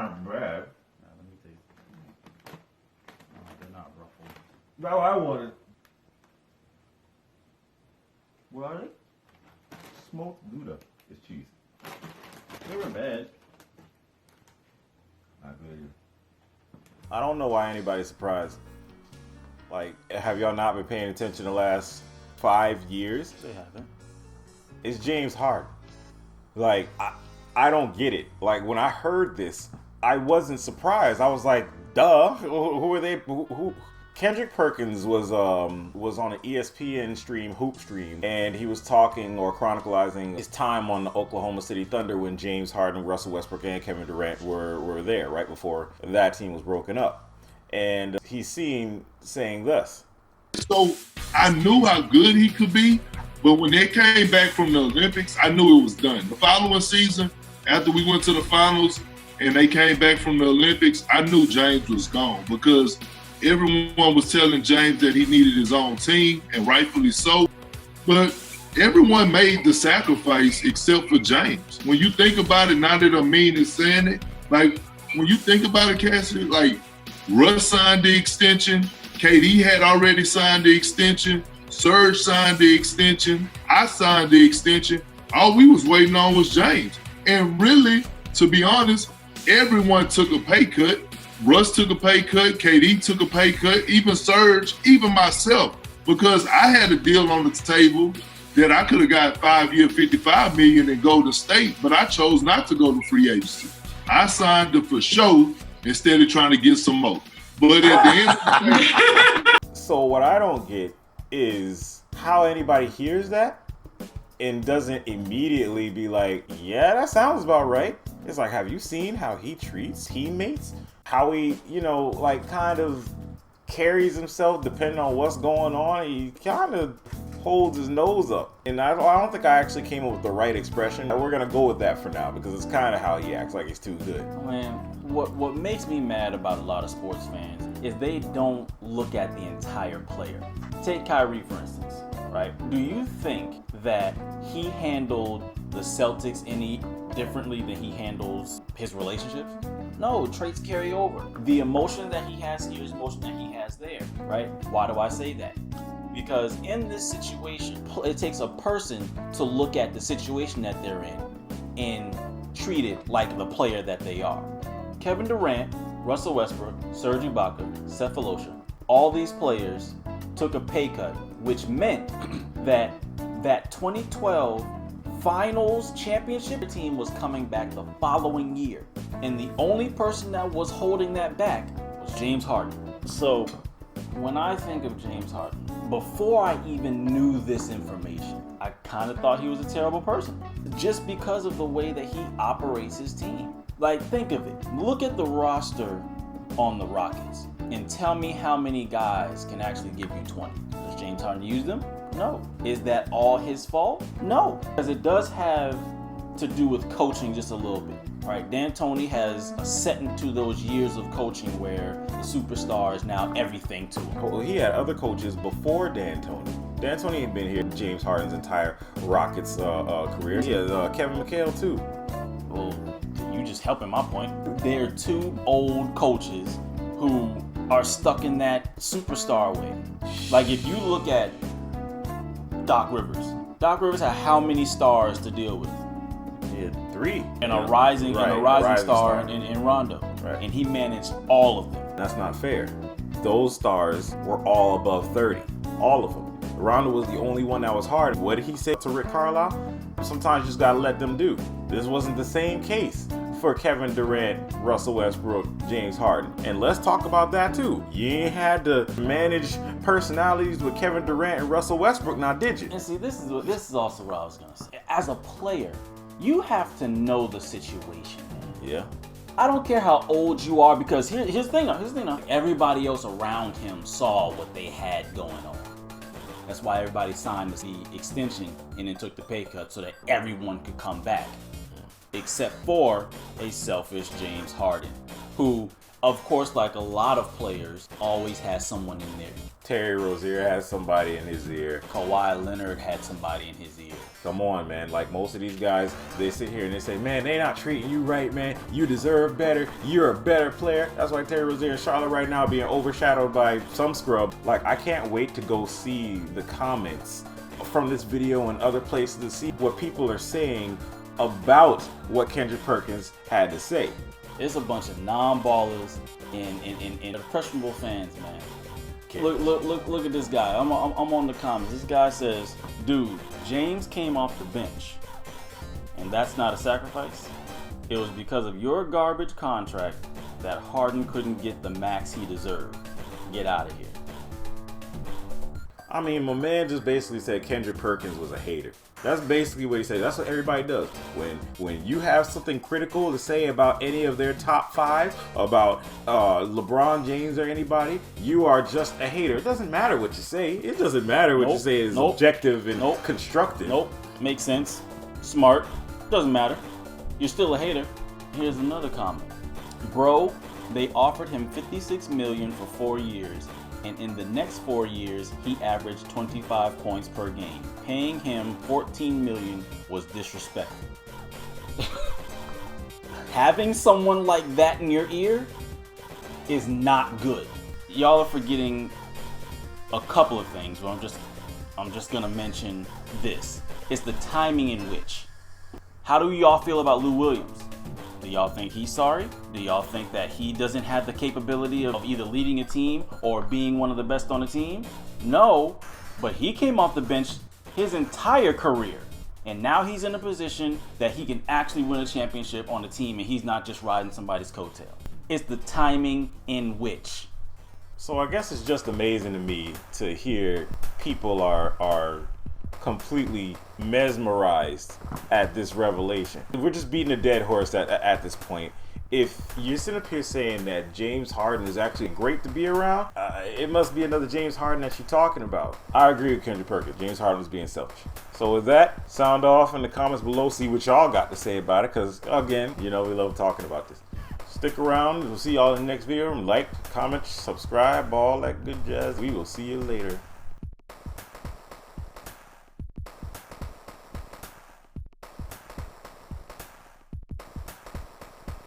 not bad. Now, let me take. They're not ruffled. That's what I wanted. What are they? Smoked Gouda is cheese. They weren't bad. Not good. I don't know why anybody's surprised. Like, have y'all not been paying attention the last 5 years? They haven't. It's James Harden. Like, I don't get it. Like, when I heard this, I wasn't surprised. I was like, duh. Who are they? Who? Kendrick Perkins was on an ESPN stream, Hoop stream, and he was talking or chronicling his time on the Oklahoma City Thunder when James Harden, Russell Westbrook, and Kevin Durant were there right before that team was broken up. And he's saying this. So I knew how good he could be, but when they came back from the Olympics, I knew it was done. The following season, after we went to the finals and they came back from the Olympics, I knew James was gone because everyone was telling James that he needed his own team, and rightfully so. But everyone made the sacrifice except for James. When you think about it, now that I'm mean and saying it, like when you think about it, Cassie, like Russ signed the extension, KD had already signed the extension, Serge signed the extension, I signed the extension. All we was waiting on was James. And really, to be honest, everyone took a pay cut. Russ took a pay cut, KD took a pay cut, even Serge, even myself, because I had a deal on the table that I could have got 5-year, $55 million in Golden State, but I chose not to go to free agency. I signed it for show instead of trying to get some more. But at the end of the day, So what I don't get is how anybody hears that and doesn't immediately be like, yeah, that sounds about right. It's like, have you seen how he treats teammates? How he, like kind of carries himself depending on what's going on. He kind of holds his nose up. And I don't think I actually came up with the right expression. We're going to go with that for now because it's kind of how he acts, like he's too good. Man, what makes me mad about a lot of sports fans is they don't look at the entire player. Take Kyrie, for instance, right? Do you think that he handled the Celtics any differently than he handles his relationships? No, traits carry over. The emotion that he has here is emotion that he has there, right? Why do I say that? Because in this situation, it takes a person to look at the situation that they're in and treat it like the player that they are. Kevin Durant, Russell Westbrook, Serge Ibaka, Cephalosha, all these players took a pay cut, which meant that 2012 Finals championship team was coming back the following year. And the only person that was holding that back was James Harden. So when I think of James Harden, before I even knew this information, I kind of thought he was a terrible person. Just because of the way that he operates his team. Like, think of it. Look at the roster on the Rockets and tell me how many guys can actually give you 20. Does James Harden use them? No. Is that all his fault? No. Because it does have to do with coaching just a little bit. Right? D'Antoni has set into those years of coaching where the superstar is now everything to him. Well, he had other coaches before D'Antoni. D'Antoni had been here James Harden's entire Rockets career. He has Kevin McHale too. Well, you just helping my point. They're two old coaches who are stuck in that superstar way. Like if you look at Doc Rivers had how many stars to deal with? He had 3. And a rising star in Rondo. Right. And he managed all of them. That's not fair. Those stars were all above 30. All of them. Rondo was the only one that was hard. What did he say to Rick Carlisle? Sometimes you just gotta let them do. This wasn't the same case for Kevin Durant, Russell Westbrook, James Harden. And let's talk about that too. You ain't had to manage personalities with Kevin Durant and Russell Westbrook, now did you? And see, this is also what I was gonna say. As a player, you have to know the situation. Yeah. I don't care how old you are, because here's the thing. Everybody else around him saw what they had going on. That's why everybody signed the extension and then took the pay cut so that everyone could come back. Except for a selfish James Harden, who Of course, like a lot of players, always has someone in there. Terry Rozier has somebody in his ear. Kawhi Leonard had somebody in his ear. Come on, man. Like most of these guys, they sit here and they say, man, they not treating you right, man. You deserve better. You're a better player. That's why Terry Rozier in Charlotte right now being overshadowed by some scrub. Like, I can't wait to go see the comments from this video and other places to see what people are saying about what Kendrick Perkins had to say. It's a bunch of non-ballers and impressionable fans, man. Look at this guy. I'm on the comments. This guy says, dude, James came off the bench, and that's not a sacrifice. It was because of your garbage contract that Harden couldn't get the max he deserved. Get out of here. I mean, my man just basically said Kendrick Perkins was a hater. That's basically what he said. That's what everybody does. When you have something critical to say about any of their top five, about LeBron James or anybody, you are just a hater. It doesn't matter what you say. It doesn't matter what you say is objective and constructive. Nope. Makes sense. Smart. Doesn't matter. You're still a hater. Here's another comment. Bro, they offered him $56 million for 4 years. And in the next 4 years, he averaged 25 points per game. Paying him $14 million was disrespectful. Having someone like that in your ear is not good. Y'all are forgetting a couple of things, but I'm just gonna mention this. It's the timing in which. How do y'all feel about Lou Williams? Do y'all think he's sorry? Do y'all think that he doesn't have the capability of either leading a team or being one of the best on the team? No, but he came off the bench his entire career. And now he's in a position that he can actually win a championship on the team, and he's not just riding somebody's coattail. It's the timing in which. So I guess it's just amazing to me to hear people are completely mesmerized at this revelation. We're just beating a dead horse at this point. If you're sitting up here saying that James Harden is actually great to be around, it must be another James Harden that you're talking about. I agree with Kendrick Perkins. James Harden was being selfish. So with that, sound off in the comments below, see what y'all got to say about it, because again, you know we love talking about this. Stick around. We'll see y'all in the next video. Like, comment, subscribe, all that good jazz. We will see you later.